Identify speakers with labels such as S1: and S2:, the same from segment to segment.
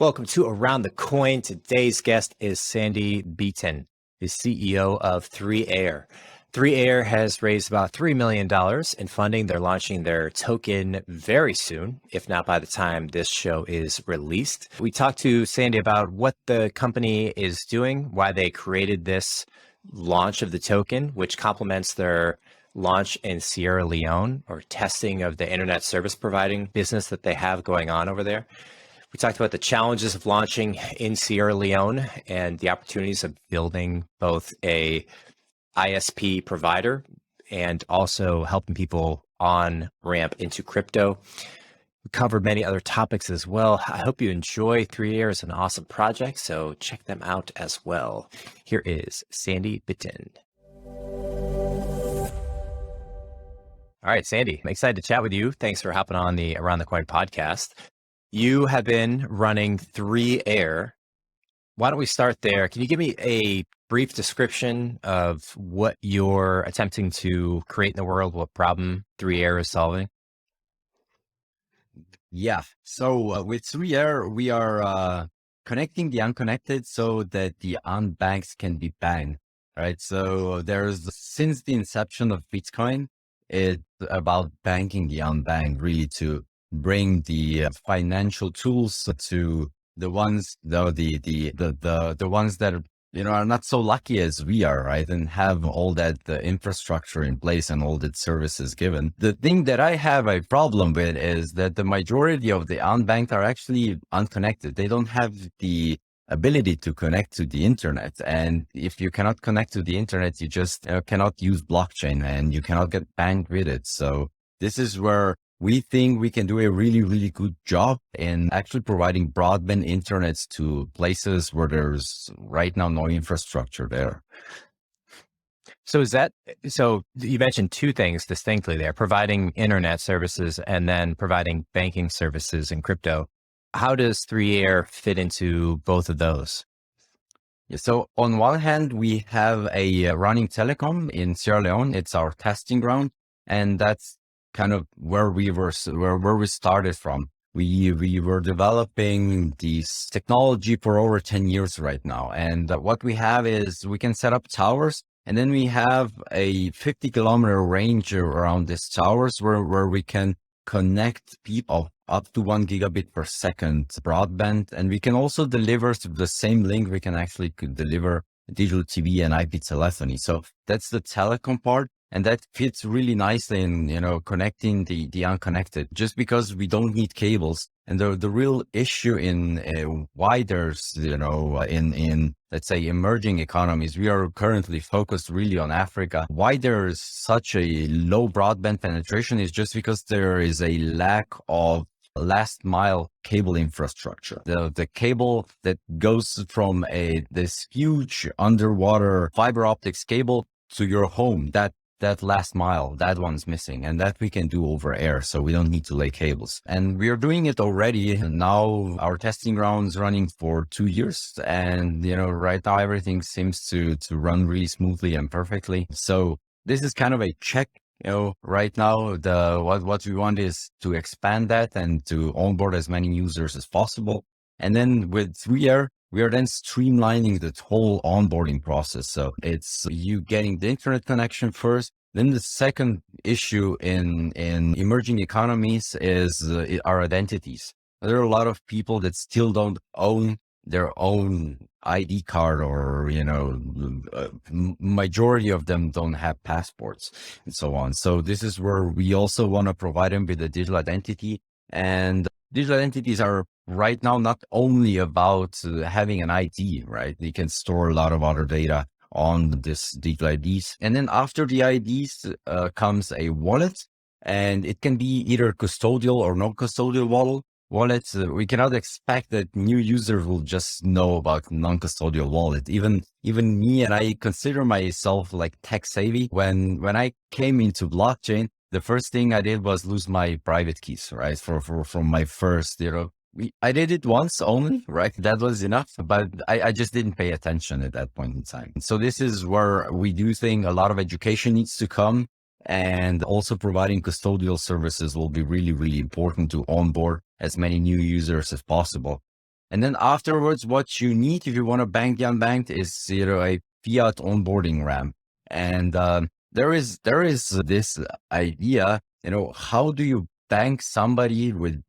S1: Welcome to Around the Coin. Today's guest is Sandi Bitenc, the CEO of 3Air. 3Air has raised about $3 million in funding. They're launching their token very soon, if not by the time this show is released. We talked to Sandi about what the company is doing, why they created this launch of the token, which complements their launch in Sierra Leone, or testing of the internet service providing business that they have going on over there. We talked about the challenges of launching in Sierra Leone and the opportunities of building both a ISP provider and also helping people on ramp into crypto. We covered many other topics as well. I hope you enjoy. 3Air is an awesome project, so check them out as well. Here is Sandi Bitenc. All right, Sandi, I'm excited to chat with you. Thanks for hopping on the Around the Coin podcast. You have been running 3Air. Why don't we start there? Can you give me a brief description of what you're attempting to create in the world, what problem 3Air is solving?
S2: Yeah. So with 3Air, we are connecting the unconnected so that the unbanked can be banked, right? So since the inception of Bitcoin, it's about banking the unbanked, really, to bring the financial tools to the ones, the ones that are not so lucky as we are, right? And have all that infrastructure in place and all that services given. The thing that I have a problem with is that the majority of the unbanked are actually unconnected. They don't have the ability to connect to the internet. And if you cannot connect to the internet, you just cannot use blockchain and you cannot get banked with it. So this is where we think we can do a really, really good job in actually providing broadband internets to places where there's right now no infrastructure there.
S1: So you mentioned two things distinctly there, providing internet services and then providing banking services in crypto. How does 3Air fit into both of those?
S2: Yeah, so on one hand, we have a running telecom in Sierra Leone. It's our testing ground, and that's kind of where we started from. We were developing this technology for over 10 years right now. And what we have is we can set up towers, and then we have a 50-kilometer range around these towers where we can connect people up to 1 gigabit per second broadband. And we can also deliver the same link. We can actually deliver digital TV and IP telephony. So that's the telecom part. And that fits really nicely in, connecting the unconnected, just because we don't need cables. And the real issue in why there's, in let's say emerging economies, we are currently focused really on Africa. Why there's such a low broadband penetration is just because there is a lack of last mile cable infrastructure. The cable that goes from this huge underwater fiber optics cable to your home, that last mile, that one's missing, and that we can do over air. So we don't need to lay cables, and we are doing it already. Now our testing ground's running for 2 years, and right now everything seems to run really smoothly and perfectly. So this is kind of a check. Right now, what we want is to expand that and to onboard as many users as possible. And then with 3Air, we are then streamlining the whole onboarding process. So it's you getting the internet connection first. Then the second issue in emerging economies is our identities. There are a lot of people that still don't own their own ID card, or, majority of them don't have passports and so on. So this is where we also want to provide them with a digital identity. And digital identities are right now not only about having an ID, right? You can store a lot of other data on this digital IDs. And then after the IDs comes a wallet, and it can be either custodial or non-custodial wallets. We cannot expect that new users will just know about non-custodial wallet. Even me, and I consider myself like tech savvy. When I came into blockchain, the first thing I did was lose my private keys, right? From my first, I did it once only, right? That was enough, but I just didn't pay attention at that point in time. So this is where we do think a lot of education needs to come, and also providing custodial services will be really, really important to onboard as many new users as possible. And then afterwards, what you need if you want to bank the unbanked is, a fiat onboarding ramp. And there is this idea, how do you bank somebody with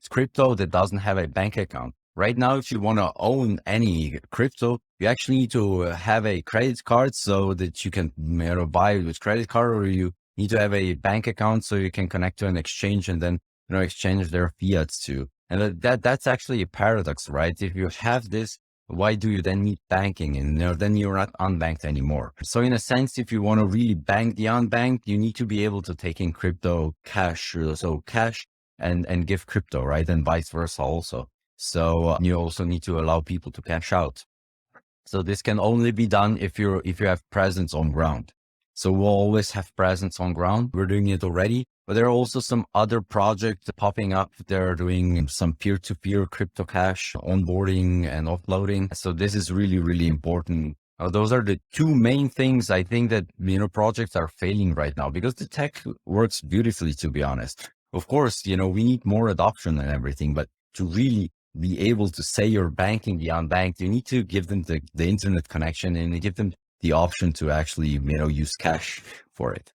S2: crypto that doesn't have a bank account? Right now, if you want to own any crypto, you actually need to have a credit card so that you can buy with credit card, or you need to have a bank account so you can connect to an exchange and then exchange their fiats too. And that's actually a paradox, right? If you have this, why do you then need banking? And then you're not unbanked anymore. So in a sense, if you want to really bank the unbanked, you need to be able to take in crypto cash, so cash and give crypto, right? And vice versa also. So you also need to allow people to cash out. So this can only be done if you have presence on ground. So we'll always have presence on ground. We're doing it already, but there are also some other projects popping up. They're doing some peer-to-peer crypto cash onboarding and offloading. So this is really, really important. Those are the two main things I think that, projects are failing right now, because the tech works beautifully, to be honest. Of course, we need more adoption and everything, but to really be able to say you're banking the unbanked, you need to give them the internet connection and give them the option to actually, use cash for it.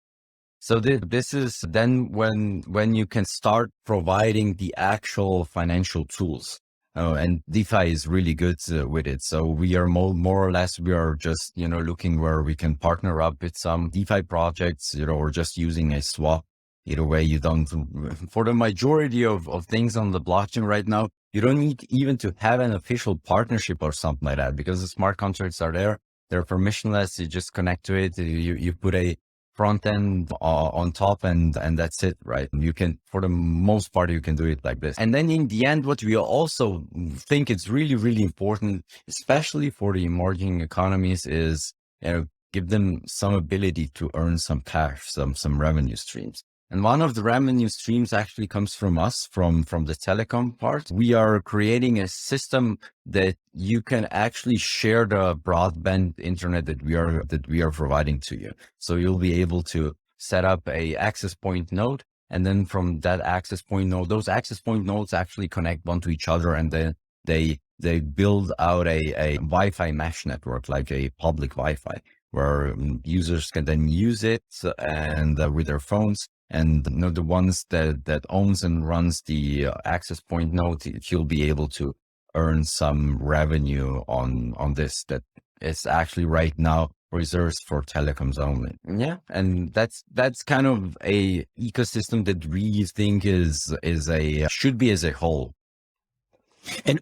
S2: So this is then when you can start providing the actual financial tools. And DeFi is really good with it. So we are more or less, we are just, looking where we can partner up with some DeFi projects, or just using a swap. Either way, you don't, for the majority of things on the blockchain right now, you don't need even to have an official partnership or something like that, because the smart contracts are there. They're permissionless. You just connect to it. You put a front end on top and that's it, right? You can, for the most part, you can do it like this. And then in the end, what we also think is really, really important, especially for the emerging economies, is, give them some ability to earn some cash, some revenue streams. And one of the revenue streams actually comes from us, from the telecom part. We are creating a system that you can actually share the broadband internet that we are providing to you. So you'll be able to set up a access point node. And then from that access point node, those access point nodes actually connect one to each other. And then they build out a Wi-Fi mesh network, like a public Wi-Fi, where users can then use it and with their phones. And the ones that owns and runs the access point node, he'll be able to earn some revenue on this that is actually right now reserved for telecoms only. Yeah, and that's kind of a ecosystem that we think should be as a whole.
S1: And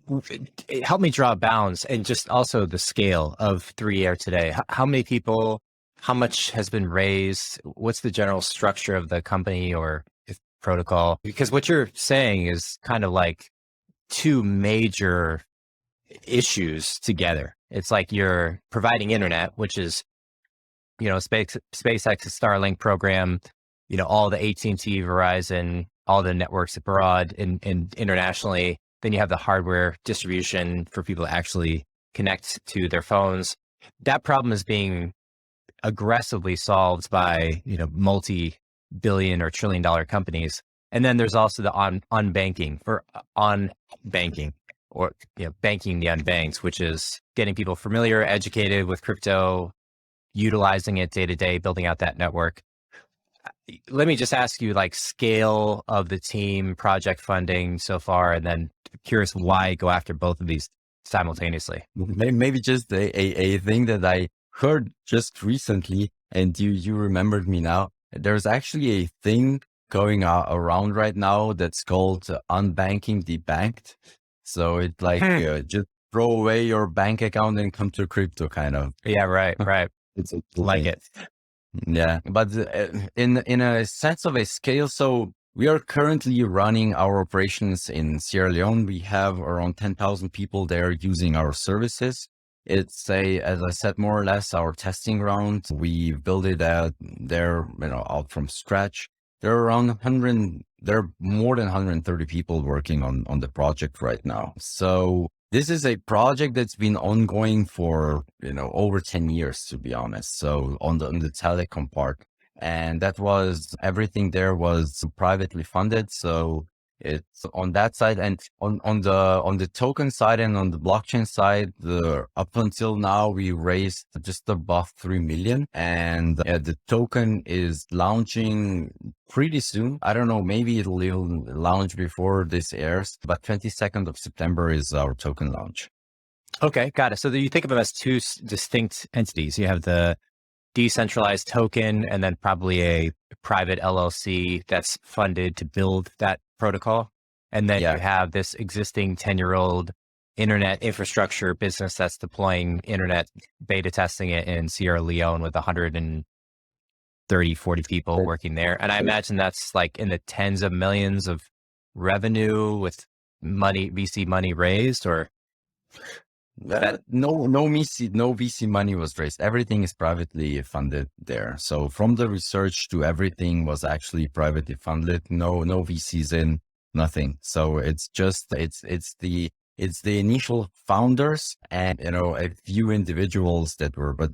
S1: help me draw bounds, and just also the scale of 3Air today. How many people? How much has been raised? What's the general structure of the company or protocol? Because what you're saying is kind of like two major issues together. It's like you're providing internet, which is, SpaceX's Starlink program, all the AT&T, Verizon, all the networks abroad and internationally. Then you have the hardware distribution for people to actually connect to their phones. That problem is being aggressively solved by, multi-billion or trillion-dollar companies. And then there's also the unbanking or banking the unbanked, which is getting people familiar, educated with crypto, utilizing it day to day, building out that network. Let me just ask you, like, scale of the team, project funding so far, and then curious why go after both of these simultaneously.
S2: Maybe just a thing that I heard just recently, and you remembered me now. There's actually a thing going around right now that's called unbanking the banked. So it's like just throw away your bank account and come to crypto, kind of.
S1: Yeah, right.
S2: It's
S1: like it.
S2: Yeah, but in a sense of a scale, so we are currently running our operations in Sierra Leone. We have around 10,000 people there using our services. It's as I said, more or less our testing ground. We built it out there, out from scratch. There are more than 130 people working on the project right now. So this is a project that's been ongoing for, over 10 years, to be honest. So on the telecom part, and everything there was privately funded. So It's on that side, and on the token side and on the blockchain side, up until now we raised just above 3 million, and the token is launching pretty soon. I don't know, maybe it'll launch before this airs, but 22nd of September is our token launch.
S1: Okay, got it. So you think of them as two distinct entities. You have the decentralized token and then probably a private LLC that's funded to build that protocol. And then you have this existing 10-year-old internet infrastructure business that's deploying internet, beta testing it in Sierra Leone with 130, 40 people working there. And I imagine that's like in the tens of millions of revenue with VC money raised, or
S2: no VC money was raised. Everything is privately funded there. So from the research to everything was actually privately funded. No VCs in, nothing. So it's just it's the initial founders and a few individuals that were, but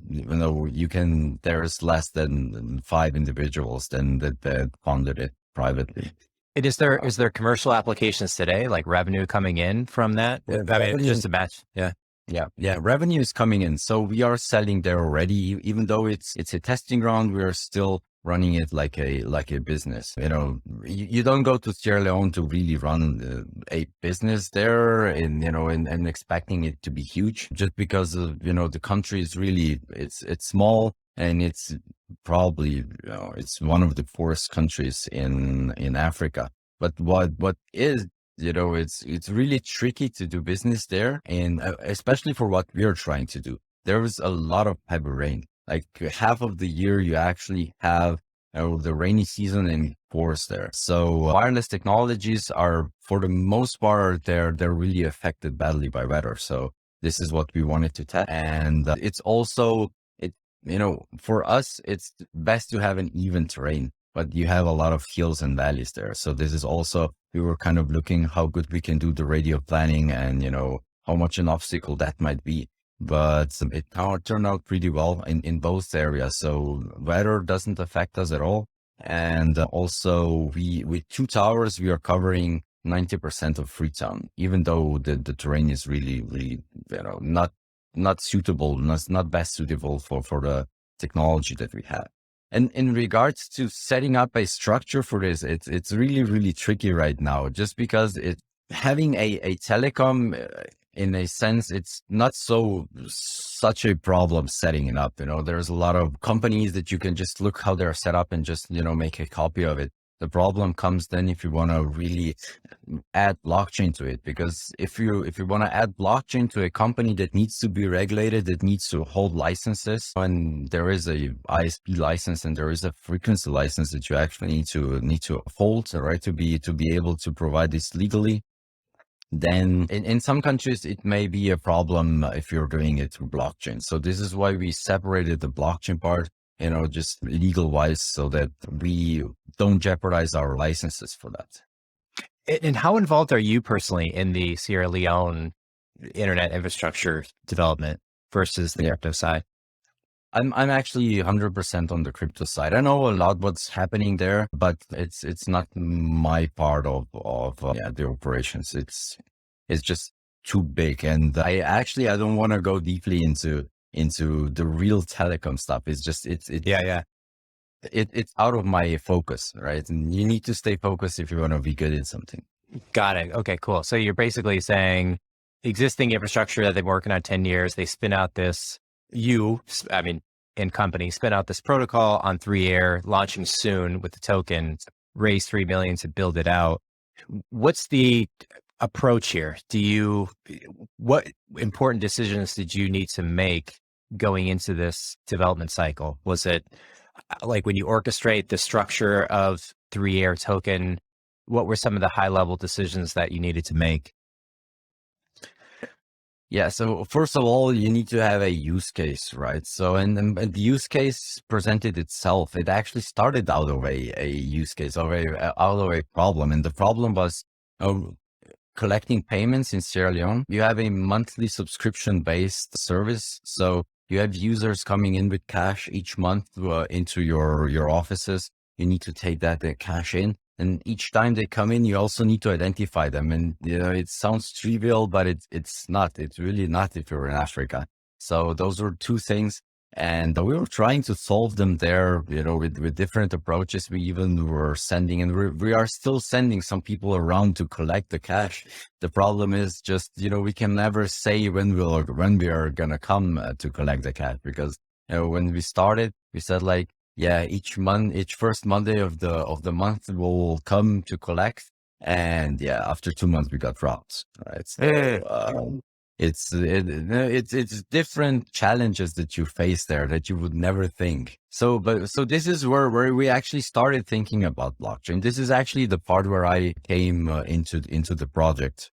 S2: there's less than 5 individuals then that funded it privately.
S1: Is there commercial applications today, like revenue coming in from that? I mean, just a match.
S2: Yeah. Revenue is coming in. So we are selling there already, even though it's a testing ground, we are still running it like a business. You don't go to Sierra Leone to really run a business there and expecting it to be huge, just because of, the country is really, it's small, and it's probably, it's one of the poorest countries in Africa. But what is, it's really tricky to do business there. And especially for what we're trying to do, there is a lot of heavy rain. Like half of the year, you actually have the rainy season and pours there. So wireless technologies are, for the most part, they're really affected badly by weather. So this is what we wanted to test. And it's also, for us, it's best to have an even terrain, but you have a lot of hills and valleys there. So this is also, we were kind of looking how good we can do the radio planning and, how much an obstacle that might be. But it turned out pretty well in both areas. So weather doesn't affect us at all. And also with 2 towers, we are covering 90% of Freetown, even though the terrain is really, really, not suitable, not best suitable for the technology that we have. And in regards to setting up a structure for this, it's really, really tricky right now, just because having a telecom, in a sense, it's not such a problem setting it up. There's a lot of companies that you can just look how they're set up and just, make a copy of it. The problem comes then if you want to really add blockchain to it, because if you want to add blockchain to a company that needs to be regulated, that needs to hold licenses, and there is a ISP license and there is a frequency license that you actually need to hold, right, to be able to provide this legally. Then in some countries, it may be a problem if you're doing it through blockchain. So this is why we separated the blockchain part, just legal wise, so that we don't jeopardize our licenses for that.
S1: And how involved are you personally in the Sierra Leone internet infrastructure development versus the crypto side?
S2: I'm actually 100% on the crypto side. I know a lot what's happening there, but it's not my part of the operations. It's just too big, and I don't want to go deeply into the real telecom stuff. It's just it's out of my focus, right? And you need to stay focused if you want to be good at something.
S1: Got it. Okay, cool. So you're basically saying existing infrastructure that they've been working on 10 years, they spin out this. In company, spin out this protocol on 3Air, launching soon with the token, raise 3 million to build it out. What's the approach here? What important decisions did you need to make going into this development cycle? Was it like when you orchestrate the structure of 3Air token, what were some of the high level decisions that you needed to make?
S2: Yeah. So first of all, you need to have a use case, right? So, and the use case presented itself. It actually started out of a use case, out of a problem. And the problem was collecting payments in Sierra Leone. You have a monthly subscription based service. So you have users coming in with cash each month into your offices. You need to take that cash in. And each time they come in, you also need to identify them. And, it sounds trivial, but it's not. It's really not if you're in Africa. So those were two things. And we were trying to solve them there, with different approaches. We even were sending, and we are still sending some people around to collect the cash. The problem is just, we can never say when we are going to come to collect the cash, because, when we started, we said like, yeah, each first Monday of the month we'll come to collect. And yeah, after 2 months we got dropped, right? So, it's different challenges that you face there that you would never think. So this is where we actually started thinking about blockchain. This is actually the part where I came into the project.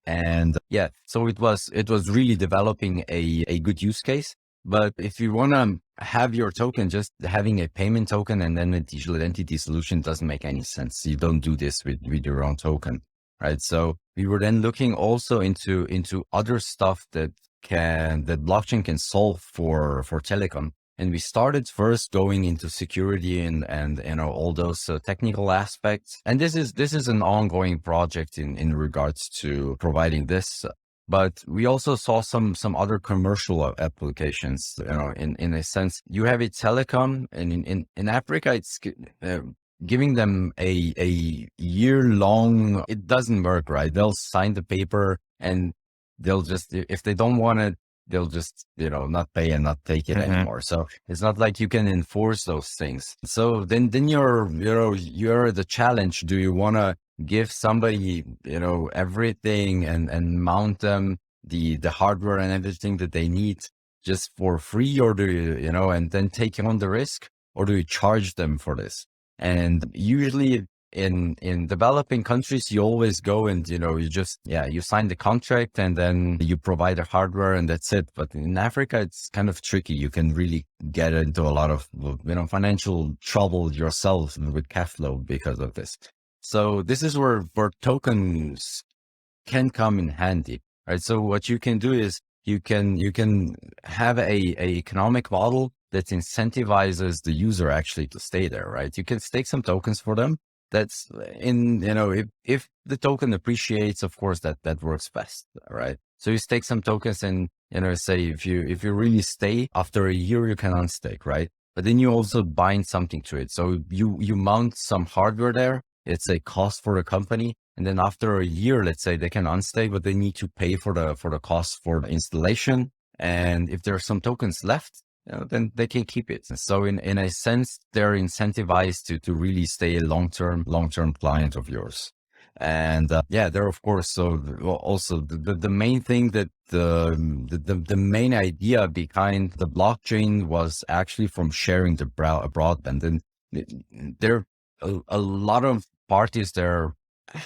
S2: And yeah, so it was really developing a good use case. But if you want to have your token, just having a payment token and then a digital identity solution doesn't make any sense. You don't do this with your own token, right? So we were then looking also into other stuff that blockchain can solve for telecom. And we started first going into security and all those technical aspects. And this is an ongoing project in regards to providing this. But we also saw some other commercial applications. In a sense, you have a telecom, and in Africa, it's giving them a year-long. It doesn't work, right? They'll sign the paper, and they'll just, if they don't want it, they'll just not pay and not take it anymore. So it's not like you can enforce those things. So then you're the challenge. Do you want to give somebody everything and mount them the hardware and everything that they need just for free, or do you and then take on the risk, or do you charge them for this? And usually in developing countries, you always go and you sign the contract and then you provide the hardware and that's it. But in Africa, it's kind of tricky. You can really get into a lot of financial trouble yourself with cash flow because of this. So this is where tokens can come in handy, right? So what you can do is you can have a economic model that incentivizes the user actually to stay there, right? You can stake some tokens for them. That's if the token appreciates, of course, that works best, right? So you stake some tokens and, say if you really stay, after a year, you can unstake, right? But then you also bind something to it. So you mount some hardware there. It's a cost for the company. And then after a year, let's say they can unstake, but they need to pay for the cost for the installation. And if there are some tokens left, then they can keep it. So in a sense, they're incentivized to really stay a long-term client of yours. And there, of course, so also the main thing that the main idea behind the blockchain was actually from sharing the broadband. And there are a lot of parties there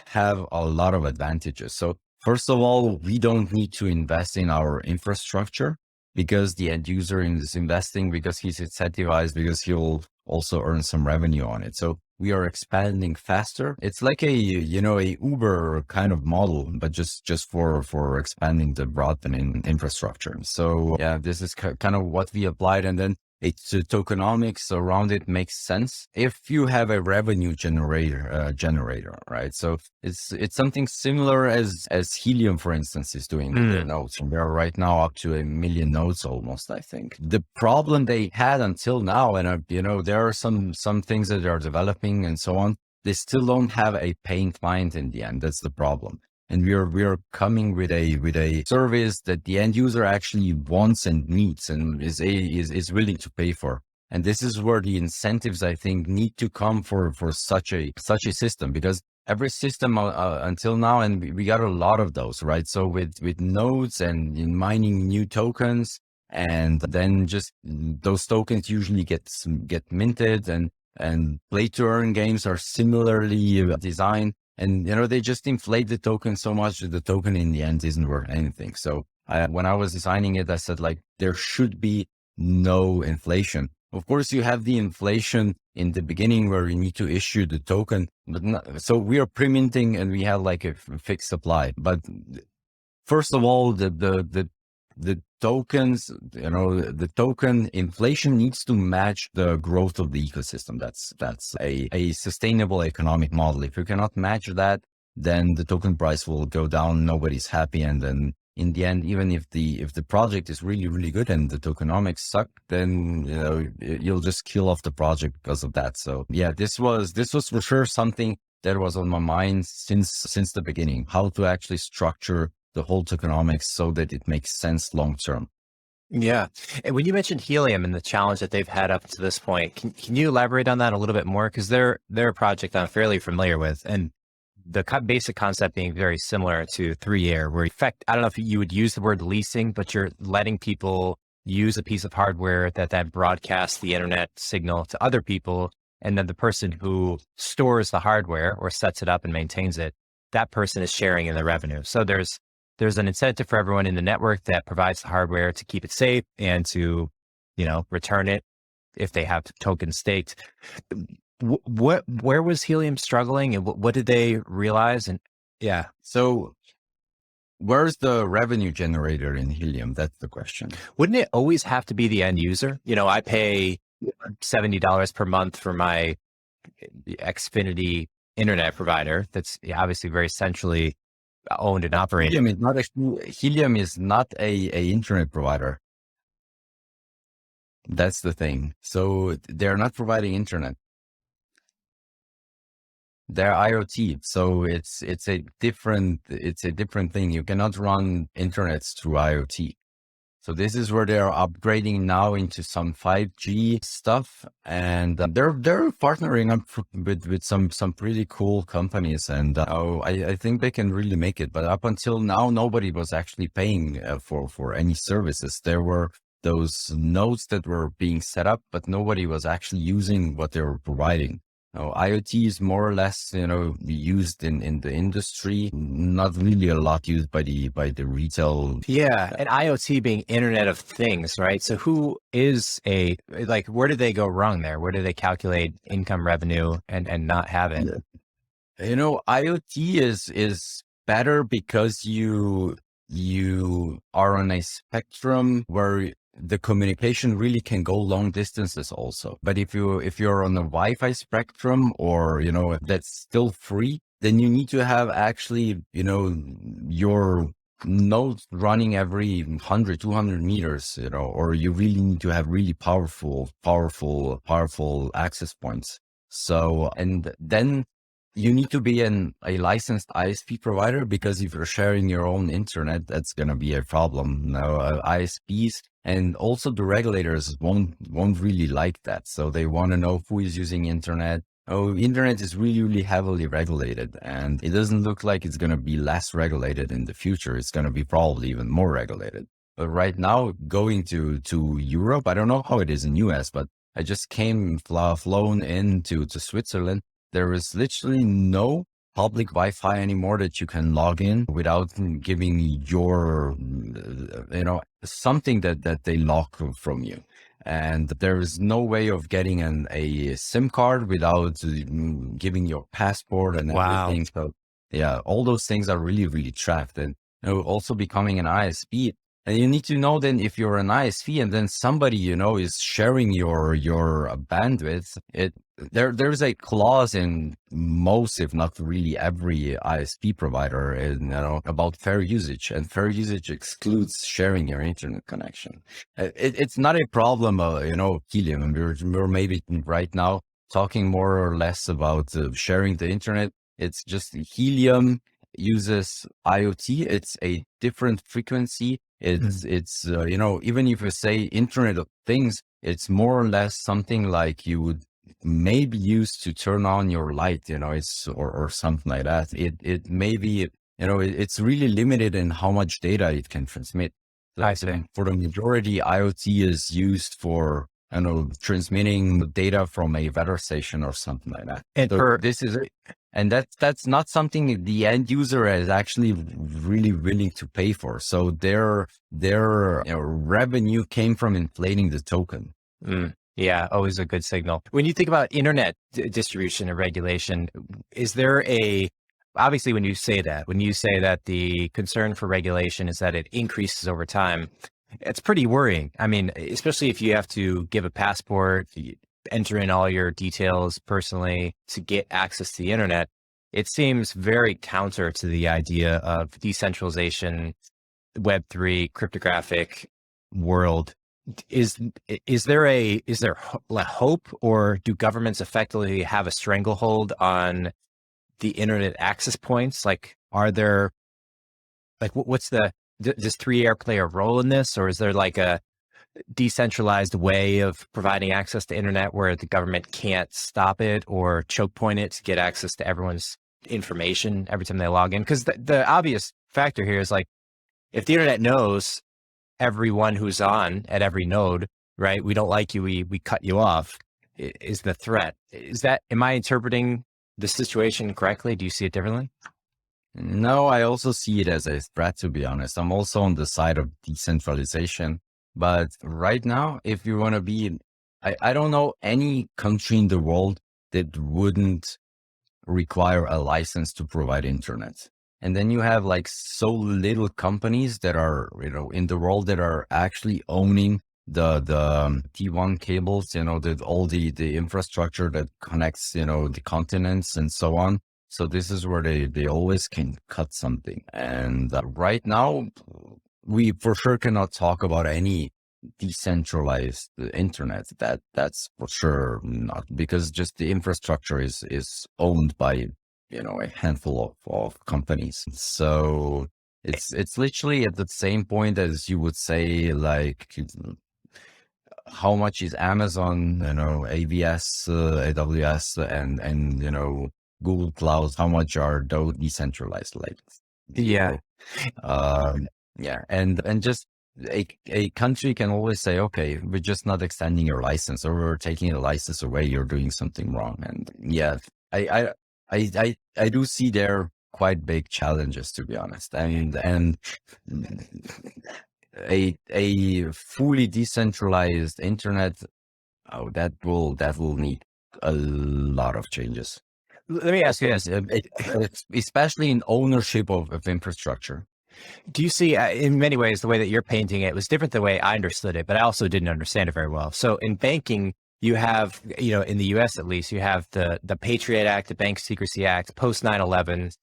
S2: have a lot of advantages. So first of all, we don't need to invest in our infrastructure, because the end user is investing, because he's incentivized, because he'll also earn some revenue on it. So we are expanding faster. It's like a Uber kind of model, but just for expanding the broadband infrastructure. So yeah, this is kind of what we applied. And then it's tokenomics around it makes sense if you have a revenue generator, right? So it's something similar as Helium, for instance, is doing with their nodes. And we're right now up to 1 million nodes almost, I think. The problem they had until now, and there are some things that are developing and so on, they still don't have a paying client in the end. That's the problem. And we are coming with a service that the end user actually wants and needs and is willing to pay for. And this is where the incentives, I think, need to come for such a system, because every system until now, and we got a lot of those, right? So with nodes and in mining new tokens, and then just those tokens usually get minted, and play to earn games are similarly designed. And, they just inflate the token so much that the token in the end isn't worth anything. So when I was designing it, I said, like, there should be no inflation. Of course, you have the inflation in the beginning where you need to issue the token, but so we are pre-minting and we have like a fixed supply. But first of all, the tokens, the token inflation needs to match the growth of the ecosystem. That's a sustainable economic model. If you cannot match that, then the token price will go down. Nobody's happy. And then in the end, even if the project is really, really good and the tokenomics suck, then, you'll just kill off the project because of that. So yeah, this was for sure something that was on my mind since the beginning, how to actually structure the whole tokenomics so that it makes sense long term.
S1: Yeah. And when you mentioned Helium and the challenge that they've had up to this point, can you elaborate on that a little bit more? Because they're a project I'm fairly familiar with, and the basic concept being very similar to 3Air, where I don't know if you would use the word leasing, but you're letting people use a piece of hardware that broadcasts the internet signal to other people. And then the person who stores the hardware or sets it up and maintains it, that person is sharing in the revenue. So there's an incentive for everyone in the network that provides the hardware to keep it safe and to, return it if they have tokens staked. Where was Helium struggling, and what did they realize? And yeah,
S2: so where's the revenue generator in Helium? That's the question.
S1: Wouldn't it always have to be the end user? I pay $70 per month for my Xfinity internet provider. That's obviously very centrally owned and operated.
S2: Helium is not a internet provider. That's the thing. So they're not providing internet. They're IoT. So it's a different thing. You cannot run internets through IoT. So this is where they're upgrading now into some 5G stuff, and they're partnering up with some pretty cool companies, and I think they can really make it. But up until now, nobody was actually paying for any services. There were those nodes that were being set up, but nobody was actually using what they were providing. IoT is more or less, used in the industry, not really a lot used by the retail.
S1: Yeah. And IoT being Internet of Things, right? So who is where did they go wrong there? Where do they calculate income revenue and not have it?
S2: IoT is better because you are on a spectrum where the communication really can go long distances also. But if you're on a Wi-Fi spectrum, or, that's still free, then you need to have actually, your nodes running every 100, 200 meters, or you really need to have really powerful access points. So, and then you need to be a licensed ISP provider, because if you're sharing your own internet, that's going to be a problem. Now, ISPs and also the regulators won't really like that. So they want to know who is using internet. Internet is really, really heavily regulated, and it doesn't look like it's going to be less regulated in the future. It's going to be probably even more regulated. But right now, going to Europe, I don't know how it is in US, but I just flown into Switzerland. There is literally no public Wi-Fi anymore that you can log in without giving your, something that they lock from you. And there is no way of getting a SIM card without giving your passport and everything. So yeah, all those things are really, really trapped. And also becoming an ISP. And you need to know then, if you're an ISP and then somebody, is sharing your bandwidth, there's a clause in most, if not really every ISP provider, about fair usage, and fair usage excludes sharing your internet connection. It's not a problem, Helium. And we're maybe right now talking more or less about sharing the internet. It's just Helium uses IoT. It's a different frequency. It's even if you say Internet of Things, it's more or less something like you would maybe use to turn on your light, or something like that. It may be, it's really limited in how much data it can transmit.
S1: I see.
S2: For the majority, IoT is used for, transmitting data from a weather station or something like that.
S1: And
S2: and that's not something the end user is actually really willing to pay for. So their revenue came from inflating the token.
S1: Yeah, always a good signal. When you think about internet distribution and regulation, is there obviously when you say that the concern for regulation is that it increases over time, It's pretty worrying. I mean, especially if you have to give a passport, enter in all your details personally to get access to the internet. It seems very counter to the idea of decentralization, Web3, cryptographic world. Is there hope, or do governments effectively have a stranglehold on the internet access points? Like, are there what's does 3Air play a role in this, or is there like a decentralized way of providing access to internet where the government can't stop it or choke point it to get access to everyone's information every time they log in? Because the obvious factor here is like, if the internet knows everyone who's on at every node, right? We don't like you, we cut you off, is the threat. Am I interpreting the situation correctly? Do you see it differently?
S2: No, I also see it as a threat, to be honest. I'm also on the side of decentralization. But right now, if you want to be, I don't know any country in the world that wouldn't require a license to provide internet. And then you have like so little companies that are, in the world that are actually owning the T1 cables, all the infrastructure that connects, the continents and so on. So this is where they always can cut something. And right now, we for sure cannot talk about any decentralized internet. That's for sure not, because just the infrastructure is owned by a handful of companies. So it's literally at the same point as you would say, like, how much is Amazon, AWS, AWS, and Google Cloud, how much are those decentralized? Like,
S1: Yeah.
S2: Yeah. And just a country can always say, okay, we're just not extending your license, or we're taking the license away, you're doing something wrong. And yeah, I do see there quite big challenges, to be honest. I mean, and a fully decentralized internet, that will need a lot of changes.
S1: Let me ask you this.
S2: Especially in ownership of infrastructure.
S1: Do you see, in many ways, the way that you're painting it was different than the way I understood it, but I also didn't understand it very well. So in banking, you have, in the US at least, you have the Patriot Act, the Bank Secrecy Act, post 9/11.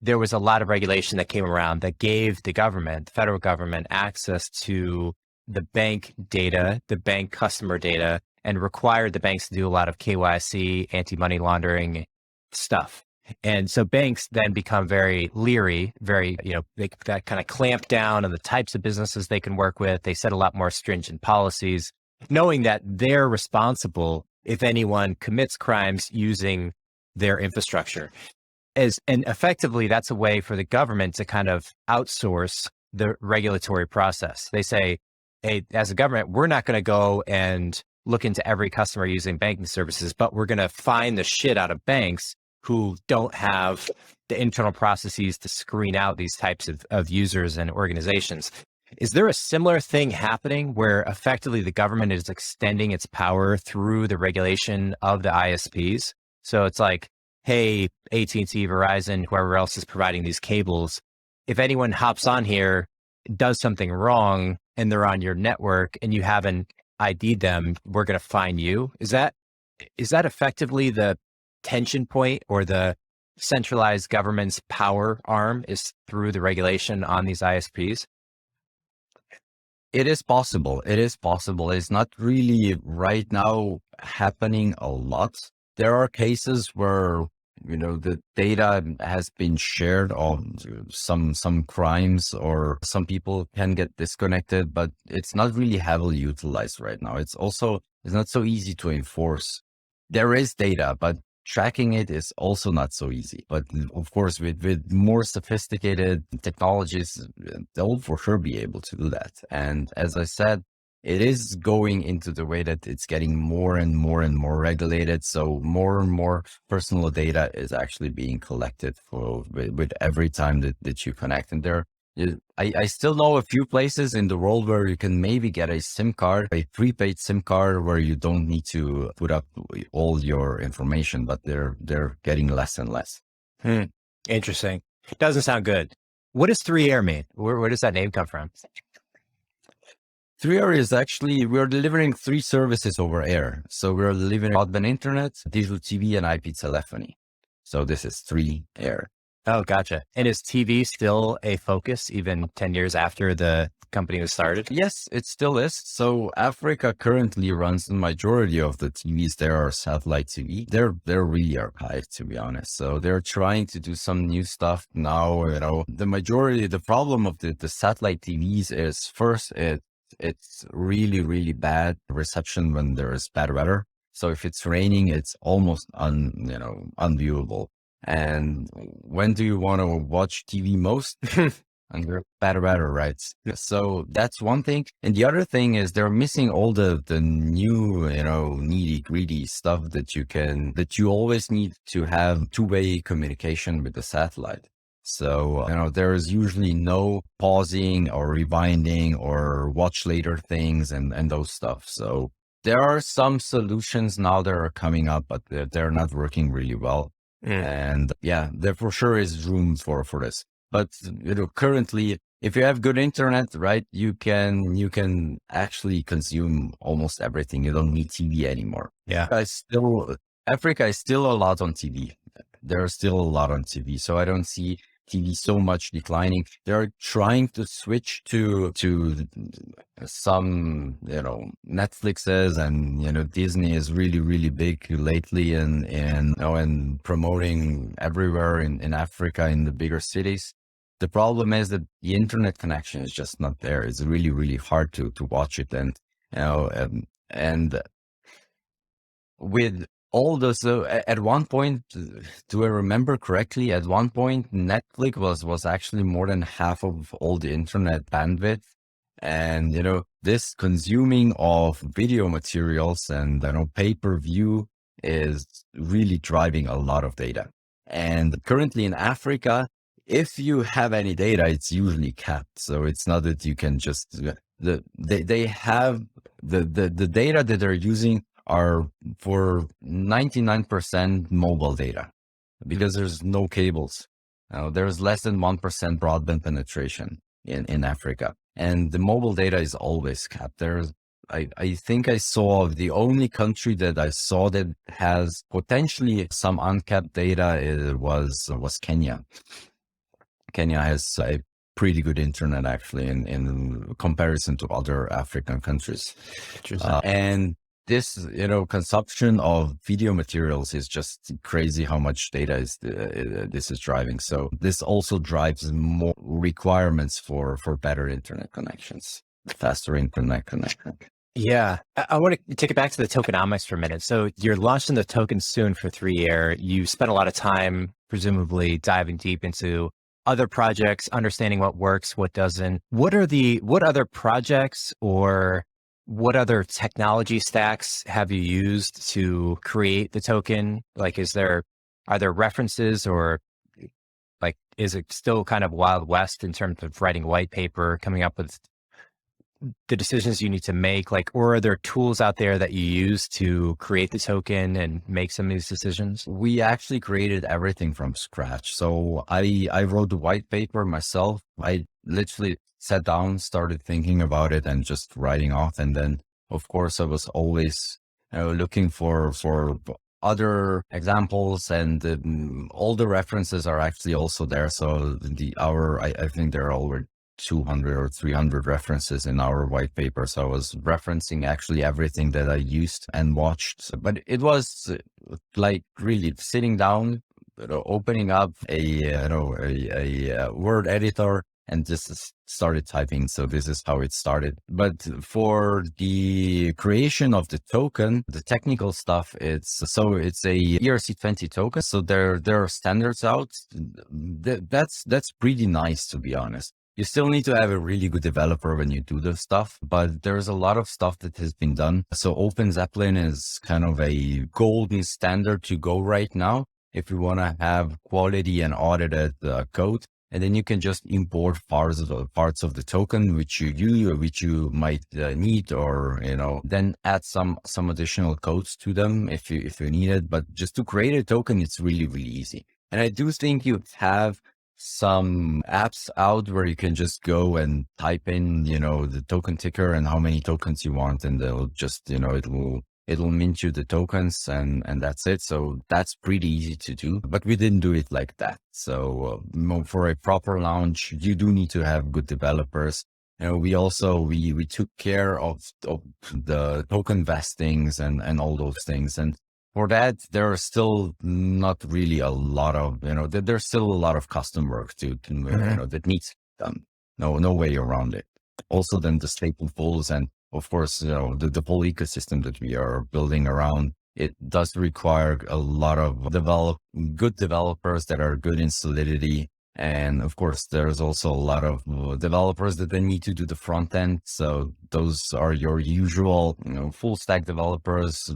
S1: There was a lot of regulation that came around that gave the government, the federal government, access to the bank data, the bank customer data, and required the banks to do a lot of KYC, anti-money laundering stuff. And so banks then become very leery, that kind of clamp down on the types of businesses they can work with. They set a lot more stringent policies, knowing that they're responsible if anyone commits crimes using their infrastructure. And effectively, that's a way for the government to kind of outsource the regulatory process. They say, hey, as a government, we're not going to go and look into every customer using banking services, but we're going to fine the shit out of banks who don't have the internal processes to screen out these types of users and organizations. Is there a similar thing happening where effectively the government is extending its power through the regulation of the ISPs? So it's like, hey, AT&T, Verizon, whoever else is providing these cables, if anyone hops on here, does something wrong, and they're on your network and you haven't ID'd them, we're going to fine you. Is that effectively the tension point, or the centralized government's power arm is through the regulation on these ISPs?
S2: It is possible. It's not really right now happening a lot. There are cases where, the data has been shared on some crimes, or some people can get disconnected, but it's not really heavily utilized right now. It's not so easy to enforce. There is data, but tracking it is also not so easy. But of course, with more sophisticated technologies, they'll for sure be able to do that. And as I said, it is going into the way that it's getting more and more and more regulated. So more and more personal data is actually being collected with every time that you connect. And I still know a few places in the world where you can maybe get a SIM card, a prepaid SIM card, where you don't need to put up all your information, but they're getting less and less.
S1: Interesting. Doesn't sound good. What does 3Air mean? Where does that name come from?
S2: 3R is actually, we're delivering 3 services over air. So we're delivering broadband internet, digital TV, and IP telephony. So this is 3R.
S1: Oh, gotcha. And is TV still a focus even 10 years after the company was started?
S2: Yes, it still is. So Africa currently runs the majority of the TVs there are satellite TV. They're really archaic, to be honest. So they're trying to do some new stuff now. The problem of the satellite TVs is first, it's really, really bad reception when there is bad weather. So if it's raining, it's almost unviewable. And when do you want to watch TV most? Under bad weather, right? So that's one thing. And the other thing is they're missing all the new, needy, greedy stuff that you always need to have two-way communication with the satellite. So, there is usually no pausing or rewinding or watch later things and those stuff. So there are some solutions now that are coming up, but they're not working really well. And yeah, there for sure is room for this. But currently, if you have good internet, right, you can actually consume almost everything. You don't need TV anymore.
S1: Yeah.
S2: Africa is still a lot on TV. There are still a lot on TV. So I don't see TV so much declining. They're trying to switch to some, Netflixes and, Disney is really, really big lately and promoting everywhere in Africa in the bigger cities. The problem is that the internet connection is just not there. It's really, really hard to watch it. And with all those, at one point, do I remember correctly? At one point, Netflix was actually more than half of all the internet bandwidth. And, this consuming of video materials and, pay-per-view is really driving a lot of data. And currently in Africa, if you have any data, it's usually capped. So it's not that you can just, they have the data that they're using are for 99% mobile data because there's no cables. There's less than 1% broadband penetration in Africa. And the mobile data is always capped. I think I saw the only country that I saw that has potentially some uncapped data was Kenya. Kenya has a pretty good internet actually in comparison to other African countries. And this, consumption of video materials is just crazy how much data this is driving. So this also drives more requirements for better internet connections, faster internet connection.
S1: Yeah. I want to take it back to the tokenomics for a minute. So you're launching the token soon for 3Air. You spent a lot of time, presumably diving deep into other projects, understanding what works, what doesn't. What other projects or what other technology stacks have you used to create the token? Like, are there references or like, is it still kind of Wild West in terms of writing white paper, coming up with the decisions you need to make? Like, or are there tools out there that you use to create the token and make some of these decisions?
S2: We actually created everything from scratch. So I wrote the white paper myself. I literally sat down, started thinking about it and just writing off. And then of course I was always looking for other examples and all the references are actually also there. So I think there are over 200 or 300 references in our white paper. So I was referencing actually everything that I used and watched, but it was like really sitting down, opening up a word editor and just started typing. So this is how it started. But for the creation of the token, the technical stuff, it's a ERC20 token. So there are standards out. That's pretty nice, to be honest. You still need to have a really good developer when you do this stuff, but there's a lot of stuff that has been done. So Open Zeppelin is kind of a golden standard to go right now if you want to have quality and audited code. And then you can just import parts of the token which you might need, or then add some additional codes to them if you need it. But just to create a token, it's really, really easy. And I do think you have some apps out where you can just go and type in, the token ticker and how many tokens you want, and they'll just, it'll mint you the tokens, and that's it. So that's pretty easy to do, but we didn't do it like that. So for a proper launch, you do need to have good developers. We also, we took care of the token vestings and all those things. And for that, there are still not really a lot of, there's still a lot of custom work to that needs to be done. No way around it. Also, then the staple pools, and of course, the whole ecosystem that we are building around, it does require a lot of good developers that are good in Solidity. And of course, there's also a lot of developers that they need to do the front end. So those are your usual, full stack developers.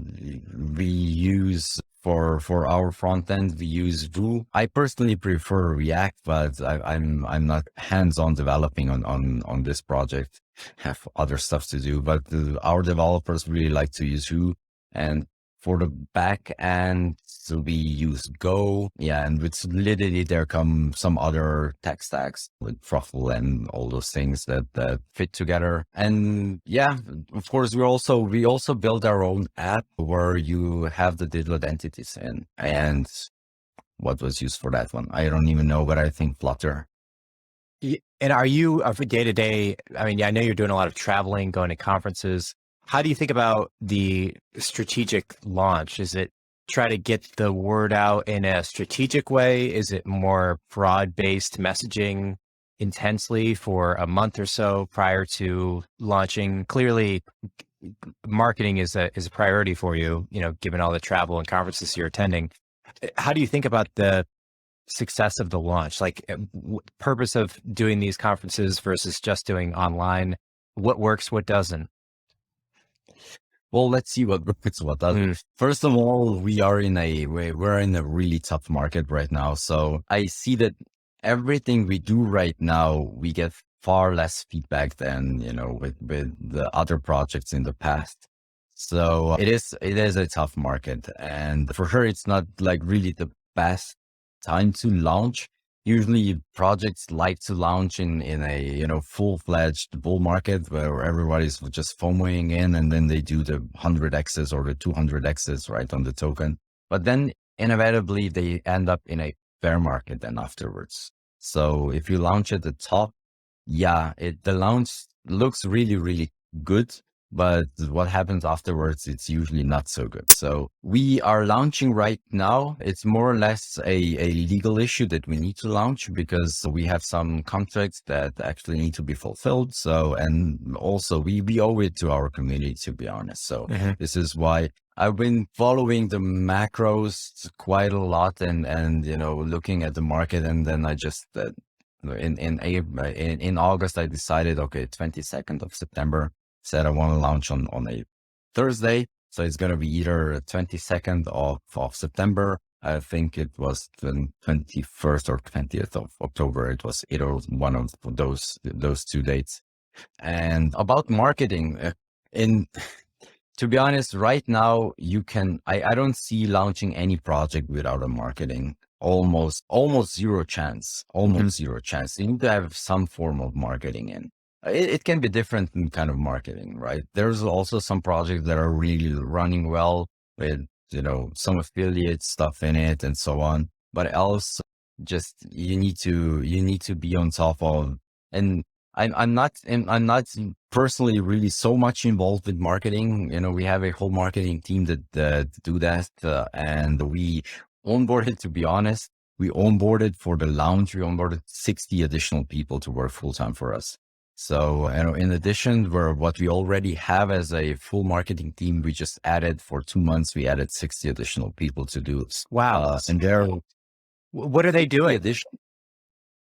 S2: We use for our front end, we use Vue. I personally prefer React, but I'm not hands-on developing on this project. Have other stuff to do, but our developers really like to use Vue. And for the back end, so we use Go. Yeah, and with Solidity, there come some other tech stacks with Truffle and all those things that fit together. And yeah, of course, we also build our own app where you have the digital entities in. And what was used for that one? I don't even know, but I think Flutter.
S1: And are you day to day? I mean, I know you're doing a lot of traveling, going to conferences. How do you think about the strategic launch? Is it try to get the word out in a strategic way? Is it more broad-based messaging intensely for a month or so prior to launching? Clearly, marketing is a priority for you, given all the travel and conferences you're attending. How do you think about the success of the launch? Like, purpose of doing these conferences versus just doing online? What works, what doesn't?
S2: Well, let's see what works, what doesn't. First of all, we're in a really tough market right now. So I see that everything we do right now, we get far less feedback than, with the other projects in the past. So it is a tough market, and for sure, it's not like really the best time to launch. Usually projects like to launch in a, full-fledged bull market where everybody's just FOMOing in, and then they do the 100x's or the 200x's right on the token. But then inevitably they end up in a bear market then afterwards. So if you launch at the top, the launch looks really, really good. But what happens afterwards, it's usually not so good. So we are launching right now. It's more or less a legal issue that we need to launch because we have some contracts that actually need to be fulfilled. So, and also we owe it to our community, to be honest. So this is why I've been following the macros quite a lot and looking at the market. And then I just, in August, I decided, okay, 22nd of September, said I want to launch on a Thursday. So it's going to be either 22nd of September. I think it was the 21st or 20th of October. It was either one of those two dates. And about marketing, to be honest, right now I don't see launching any project without a marketing. Almost zero chance, zero chance. You need to have some form of marketing in. It can be different in kind of marketing, right? There's also some projects that are really running well with, some affiliate stuff in it and so on. But else, just you need to be on top of. And I'm not personally really so much involved with marketing. We have a whole marketing team that do that, and we onboarded. To be honest, we onboarded for the launch. We onboarded 60 additional people to work full time for us. So, in addition, what we already have as a full marketing team, we just added for 2 months, we added 60 additional people to do.
S1: Wow.
S2: And
S1: what are they doing?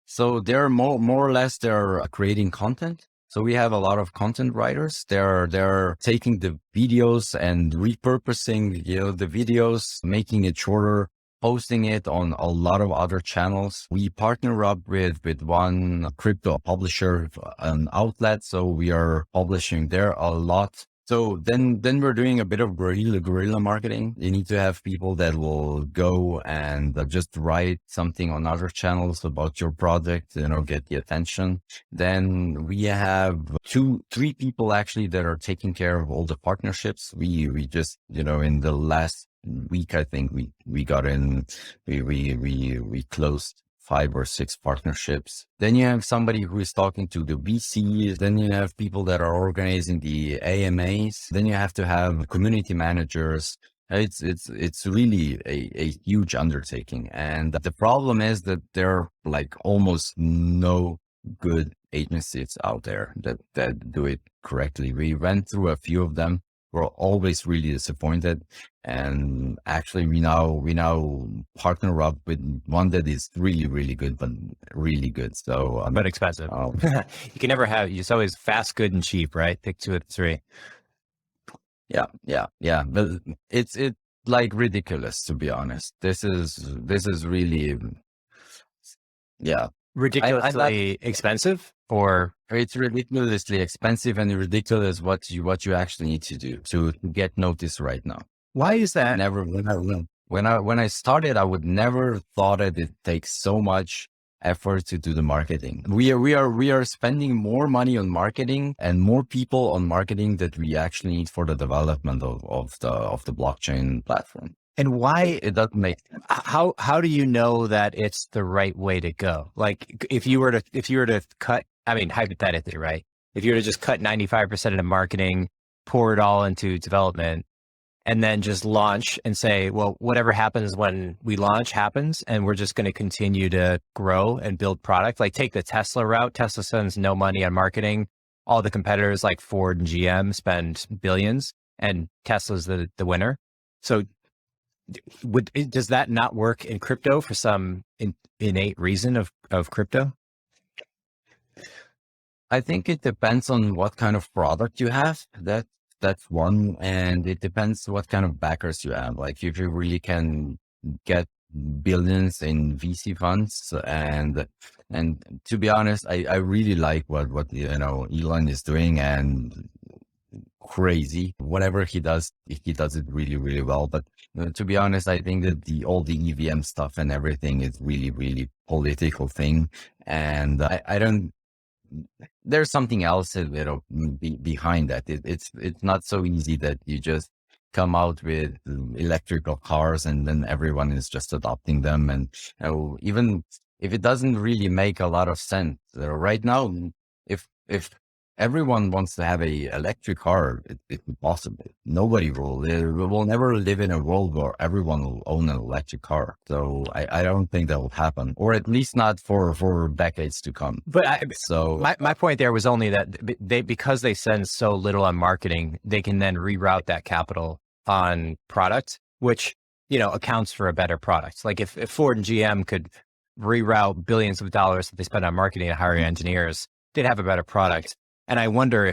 S2: So they're more or less, they're creating content. So we have a lot of content writers. They're taking the videos and repurposing, the videos, making it shorter, posting it on a lot of other channels. We partner up with one crypto publisher, an outlet. So we are publishing there a lot. So then we're doing a bit of guerrilla marketing. You need to have people that will go and just write something on other channels about your project, get the attention. Then we have 3 people actually that are taking care of all the partnerships. We just, in the last week, I think we got in, we closed 5 or 6 partnerships. Then you have somebody who is talking to the VCs. Then you have people that are organizing the AMAs. Then you have to have community managers. It's really a huge undertaking. And the problem is that there are like almost no good agencies out there that do it correctly. We went through a few of them. We're always really disappointed. And actually we now partner up with one that is really, really good, but really good. So,
S1: but expensive. You can never have, it's always fast, good, and cheap, right? Pick 2 of the 3.
S2: Yeah. But it's like ridiculous, to be honest. This is really, yeah.
S1: Ridiculously expensive, or
S2: it's ridiculously expensive and ridiculous what you actually need to do to get noticed right now.
S1: Why is that?
S2: Never, when I started, I would never thought that it takes so much effort to do the marketing. We are spending more money on marketing and more people on marketing that we actually need for the development of the blockchain platform.
S1: And why
S2: it doesn't make sense.
S1: How do you know that it's the right way to go? Like if you were to cut, I mean, hypothetically, right? If you were to just cut 95% of the marketing, pour it all into development, and then just launch and say, well, whatever happens when we launch happens, and we're just going to continue to grow and build product. Like take the Tesla route. Tesla spends no money on marketing. All the competitors like Ford and GM spend billions, and Tesla's the winner. So does that not work in crypto for some innate reason of crypto?
S2: I think it depends on what kind of product you have. That's one. And it depends what kind of backers you have. Like if you really can get billions in VC funds, and to be honest, I really like what Elon is doing, and crazy. Whatever he does it really, really well. But to be honest, I think that all the EVM stuff and everything is really, really political thing. And I don't, there's something else behind that. It's not so easy that you just come out with electrical cars and then everyone is just adopting them. And even if it doesn't really make a lot of sense right now, if everyone wants to have a electric car, it's impossible. Nobody will never live in a world where everyone will own an electric car. So I don't think that will happen, or at least not for decades to come.
S1: But my point there was only that because they spend so little on marketing, they can then reroute that capital on product, which, accounts for a better product. Like if Ford and GM could reroute billions of dollars that they spend on marketing to hire engineers, they'd have a better product. And I wonder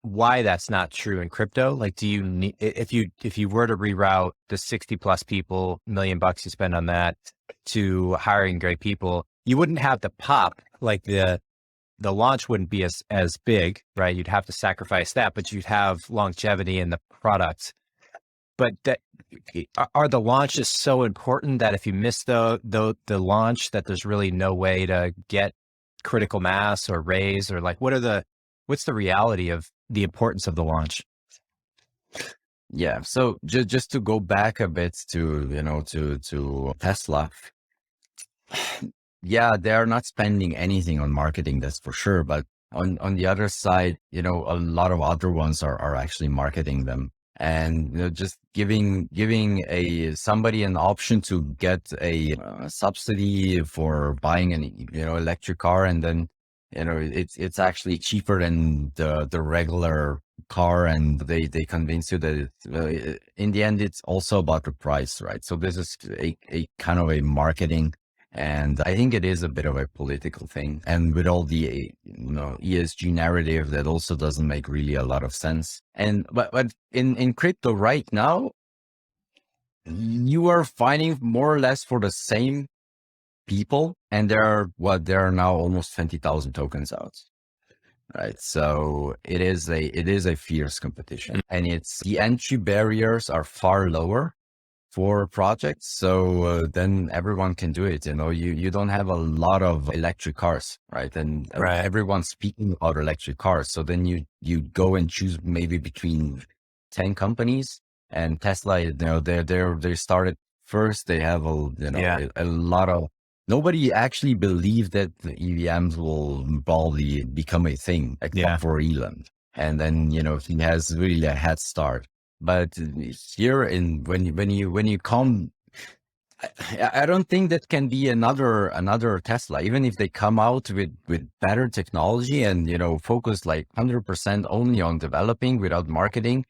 S1: why that's not true in crypto. Like, do you need, if you were to reroute the 60 plus people, $1 million you spend on that to hiring great people, you wouldn't have the pop, like the launch wouldn't be as big, right? You'd have to sacrifice that, but you'd have longevity in the product. But are the launches so important that if you miss the launch, that there's really no way to get critical mass or raise, or like, what's the reality of the importance of the launch?
S2: Yeah. So just to go back a bit to Tesla. Yeah, they're not spending anything on marketing, that's for sure. But on the other side, a lot of other ones are actually marketing them, and just giving somebody an option to get a subsidy for buying an electric car, and then it's actually cheaper than the regular car, and they convince you that in the end it's also about the price, right? So this is a kind of a marketing, and I think it is a bit of a political thing, and with all the ESG narrative, that also doesn't make really a lot of sense. And but in crypto right now, you are fighting more or less for the same people, and there are now almost 20,000 tokens out. right? So it is a fierce competition, and it's the entry barriers are far lower for projects. So then everyone can do it. You don't have a lot of electric cars, right? And
S1: Right.
S2: everyone's speaking about electric cars. So then you go and choose maybe between 10 companies, and Tesla, they started first. They have a lot of, nobody actually believed that the EVMs will probably become a thing except for Elon. And then, he has really a head start. But here when you come, I don't think that can be another Tesla, even if they come out with better technology and, focus like 100% only on developing without marketing.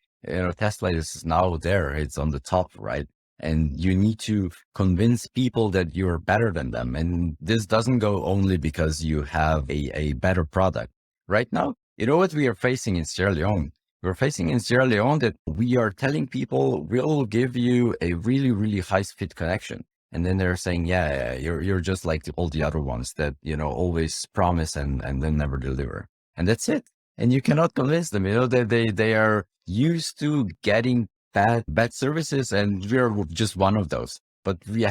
S2: Tesla is now there. It's on the top, right? And you need to convince people that you're better than them. And this doesn't go only because you have a better product. Right now, you know what we are facing in Sierra Leone? We're facing in Sierra Leone that we are telling people we'll give you a really, really high-speed connection. And then they're saying, yeah, you're just like all the other ones that, always promise and then never deliver. And that's it. And you cannot convince them, they are used to getting bad services, and we're just one of those. But we are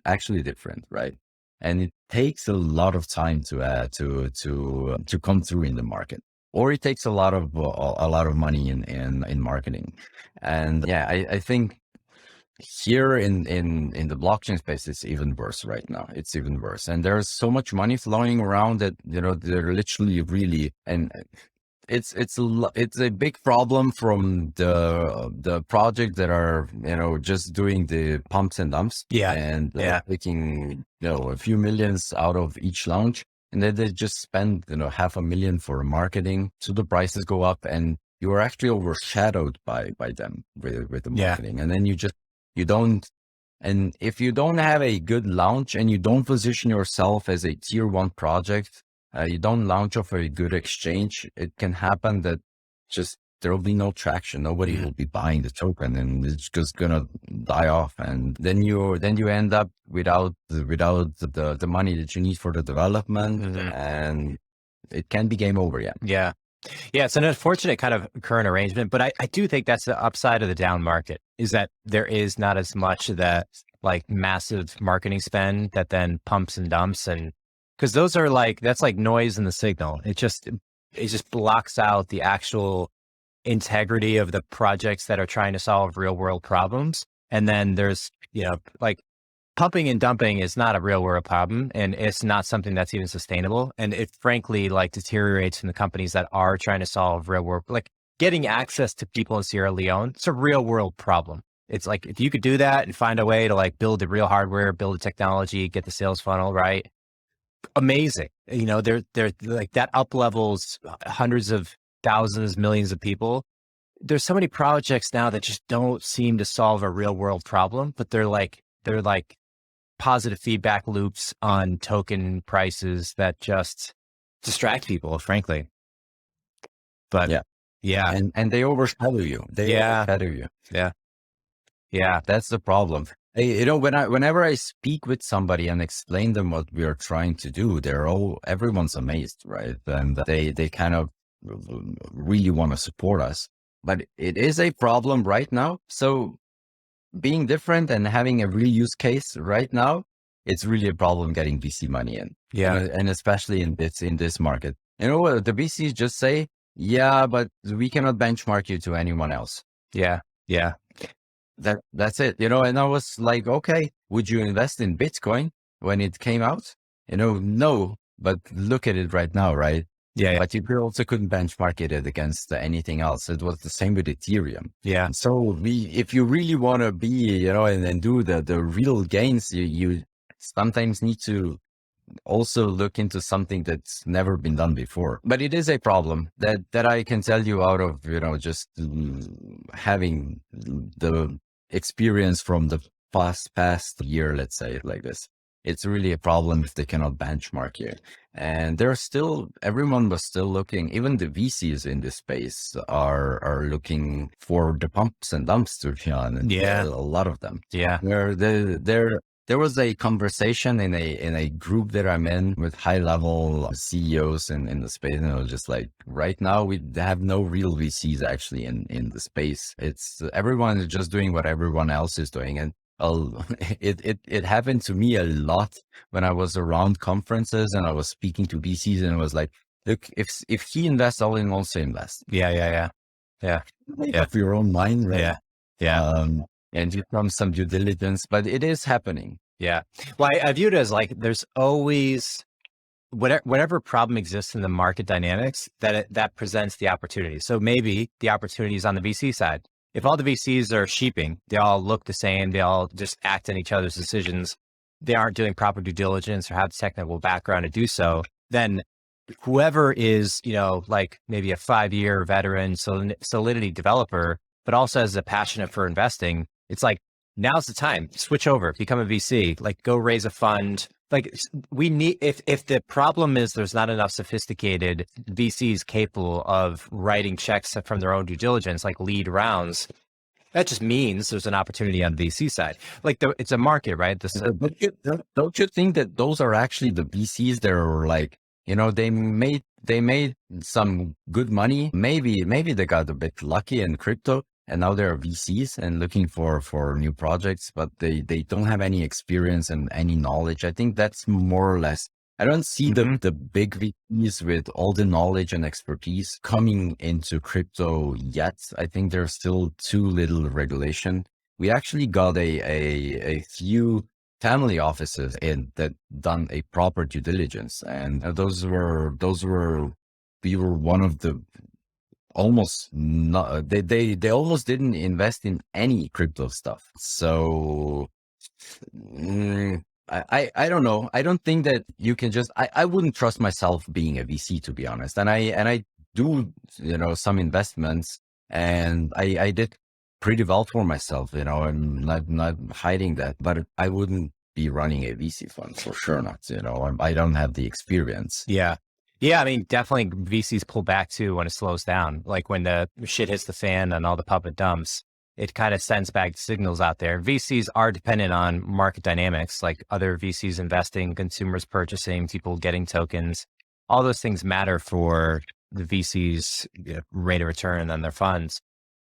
S2: actually different, right? And it takes a lot of time to come through in the market, or it takes a lot of money in marketing. And yeah, I think here in the blockchain space, it's even worse right now. It's even worse, and there's so much money flowing around that they're literally really, and it's a big problem from the project that are just doing the pumps and dumps, and taking a few millions out of each launch, and then they just spend $500,000 for marketing, so the prices go up, and you are actually overshadowed by them with the marketing, and then you don't. And if you don't have a good launch and you don't position yourself as a tier 1 project, you don't launch off a good exchange, it can happen that just there will be no traction. Nobody will be buying the token, and it's just gonna die off. And then you end up without the money that you need for the development, and it can be game over.
S1: Yeah. It's an unfortunate kind of current arrangement, but I do think that's the upside of the down market, is that there is not as much of that like massive marketing spend that then pumps and dumps, and because those are that's like noise in the signal. It just blocks out the actual integrity of the projects that are trying to solve real world problems. And then there's, like pumping and dumping is not a real world problem, and it's not something that's even sustainable. And it frankly deteriorates in the companies that are trying to solve real world, like getting access to people in Sierra Leone. It's a real world problem. It's like, if you could do that and find a way to build the real hardware, build the technology, get the sales funnel right, amazing. They're like, that up levels hundreds of thousands, millions of people. There's so many projects now that just don't seem to solve a real world problem, but they're like positive feedback loops on token prices that just distract people, frankly. But yeah.
S2: And they overshadow you. Overshadow you.
S1: Yeah.
S2: That's the problem. Hey, whenever I speak with somebody and explain them what we are trying to do, everyone's amazed, right? And they kind of really want to support us. But it is a problem right now. So being different and having a real use case right now, it's really a problem getting VC money in. And especially in this market. The VCs just say, yeah, but we cannot benchmark you to anyone else.
S1: Yeah.
S2: That's it. And I was like, okay, would you invest in Bitcoin when it came out? No, but look at it right now, right?
S1: Yeah.
S2: But you also couldn't benchmark it against anything else. It was the same with Ethereum.
S1: Yeah.
S2: So if you really want to be, and do the real gains, you sometimes need to also look into something that's never been done before. But it is a problem that I can tell you out of, just having the experience from the past year, let's say it like this. It's really a problem if they cannot benchmark you. And everyone was still looking, even the VCs in this space are looking for the pumps and dumps to be honest.
S1: Yeah.
S2: A lot of them.
S1: Yeah.
S2: Where they're there was a conversation in a group that I'm in with high level CEOs in the space, and it was just like, right now we have no real VCs actually in the space. It's everyone is just doing what everyone else is doing, and it happened to me a lot when I was around conferences and I was speaking to VCs, and it was like, look, if he invests, I'll also invest.
S1: Yeah.
S2: Make up your own mind, right?
S1: Yeah.
S2: And you from some due diligence, but it is happening.
S1: Yeah. Well, I view it as like, there's always whatever problem exists in the market dynamics that presents the opportunity. So maybe the opportunity is on the VC side. If all the VCs are sheeping, they all look the same, they all just act on each other's decisions, they aren't doing proper due diligence or have the technical background to do so, then whoever is, like maybe a 5-year veteran Solidity developer, but also has a passionate for investing, it's like, now's the time, switch over, become a VC, like go raise a fund. Like we need, if the problem is there's not enough sophisticated VCs capable of writing checks from their own due diligence, like lead rounds, that just means there's an opportunity on the VC side. Like it's a market, right?
S2: Don't you think that those are actually the VCs that are like, they made some good money. Maybe they got a bit lucky in crypto, and now they're VCs and looking for new projects, but they don't have any experience and any knowledge. I think that's more or less. I don't see the big VCs with all the knowledge and expertise coming into crypto yet. I think there's still too little regulation. We actually got a few family offices that done a proper due diligence, and we were one of the almost not, they almost didn't invest in any crypto stuff. So I don't know. I don't think that you can just, I wouldn't trust myself being a VC, to be honest. And I do, some investments, and I did pretty well for myself, I'm not hiding that, but I wouldn't be running a VC fund for sure not, I don't have the experience.
S1: Yeah. I mean, definitely VCs pull back too when it slows down. Like when the shit hits the fan and all the puppet dumps, it kind of sends back signals out there. VCs are dependent on market dynamics, like other VCs investing, consumers purchasing, people getting tokens. All those things matter for the VCs' rate of return on their funds.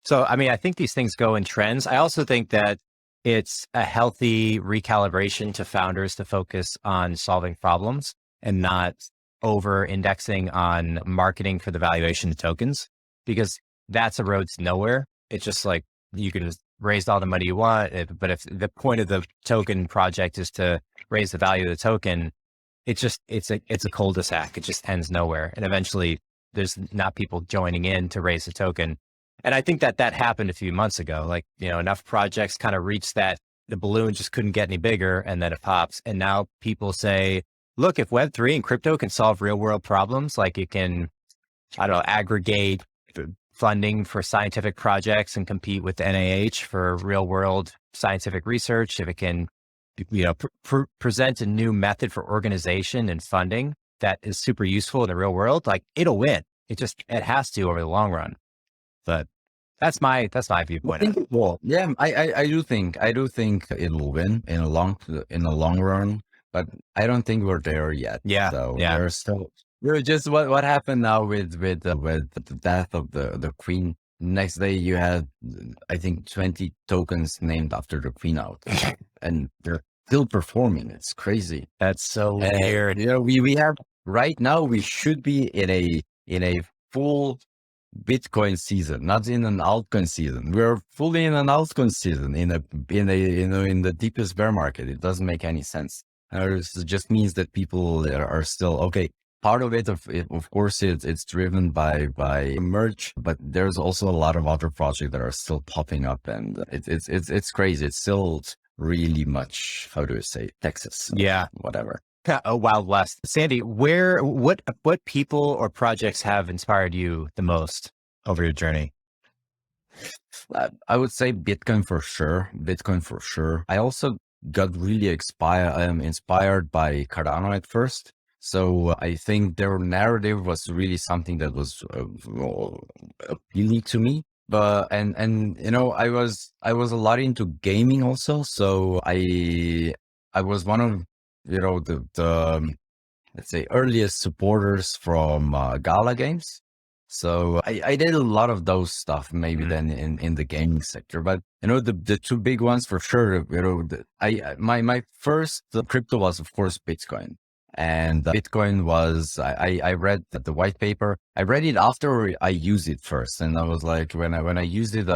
S1: So, I mean, I think these things go in trends. I also think that it's a healthy recalibration to founders to focus on solving problems and not over indexing on marketing for the valuation of tokens, because that's a road to nowhere. It's just like, you can just raise all the money you want, but if the point of the token project is to raise the value of the token, it's a cul-de-sac. It just ends nowhere. And eventually there's not people joining in to raise the token. And I think that happened a few months ago. Like, enough projects kind of reached that the balloon just couldn't get any bigger, and then it pops. And now people say, look, if Web3 and crypto can solve real world problems, like it can, aggregate funding for scientific projects and compete with the NIH for real world scientific research, if it can, present a new method for organization and funding that is super useful in the real world, like it'll win. It has to over the long run. But that's my viewpoint.
S2: Well, yeah, I do think it will win in a long run, but I don't think we're there yet.
S1: Yeah.
S2: So
S1: yeah.
S2: We're just what happened now with the death of the queen. Next day you had, I think, 20 tokens named after the queen out, and they're still performing. It's crazy.
S1: That's so weird.
S2: We have right now. We should be in a full Bitcoin season, not in an altcoin season. We're fully in an altcoin season in the deepest bear market. It doesn't make any sense. It just means that people are still okay. Part of it, of course, it's driven by merge, but there's also a lot of other projects that are still popping up, and it's crazy. It's still really much, how do I say, Texas?
S1: Yeah,
S2: whatever.
S1: A Wild West. Sandi, what people or projects have inspired you the most over your journey?
S2: I would say Bitcoin for sure. I also got really inspired by Cardano at first. So I think their narrative was really something that was appealing to me. But and I was a lot into gaming also. So I I was one of, the let's say earliest supporters from Gala games. So I did a lot of those stuff maybe then in the gaming sector, but the two big ones for sure, my first crypto was of course Bitcoin. And Bitcoin was, I read the white paper. I read it after I used it first. And I was like, when I used it,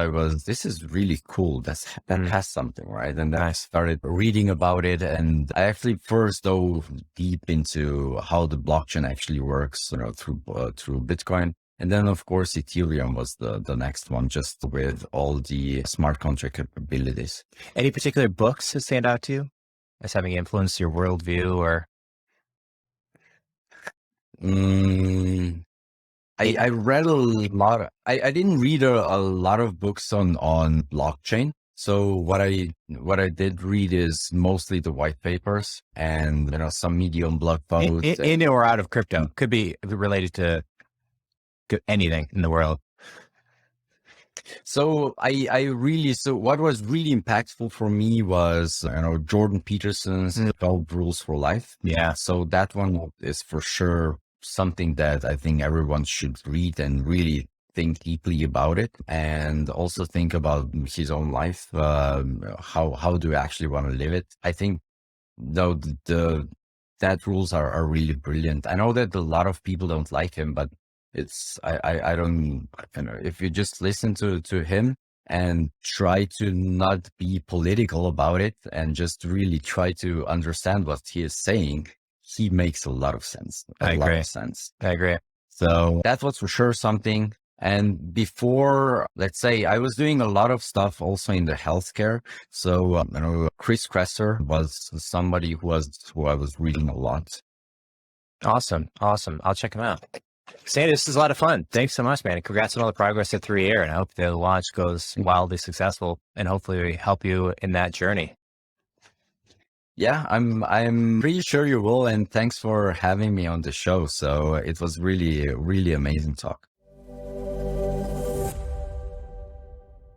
S2: this is really cool. That has something, right? And then I started reading about it. And I actually first dove deep into how the blockchain actually works, through Bitcoin. And then of course, Ethereum was the next one, just with all the smart contract capabilities.
S1: Any particular books that stand out to you as having influenced your worldview or?
S2: I read a lot. I didn't read a lot of books on blockchain. So what I did read is mostly the white papers and some Medium blog posts.
S1: In or out of crypto, could be related to anything in the world.
S2: So so what was really impactful for me was, Jordan Peterson's 12 Rules for Life.
S1: Yeah.
S2: So that one is for sure something that I think everyone should read and really think deeply about it, and also think about his own life. How do you actually want to live it? I think though that rules are really brilliant. I know that a lot of people don't like him, but I don't, if you just listen to him and try to not be political about it and just really try to understand what he is saying, he makes a lot of sense.
S1: I agree. I agree.
S2: So that was for sure something. And before, let's say, I was doing a lot of stuff also in the healthcare. So, Chris Kresser was somebody who I was reading a lot.
S1: Awesome. I'll check him out. Sandi, this is a lot of fun. Thanks so much, man. And congrats on all the progress at 3Air. And I hope the launch goes wildly successful and hopefully we help you in that journey.
S2: Yeah, I'm pretty sure you will. And thanks for having me on the show. So it was really, really amazing talk.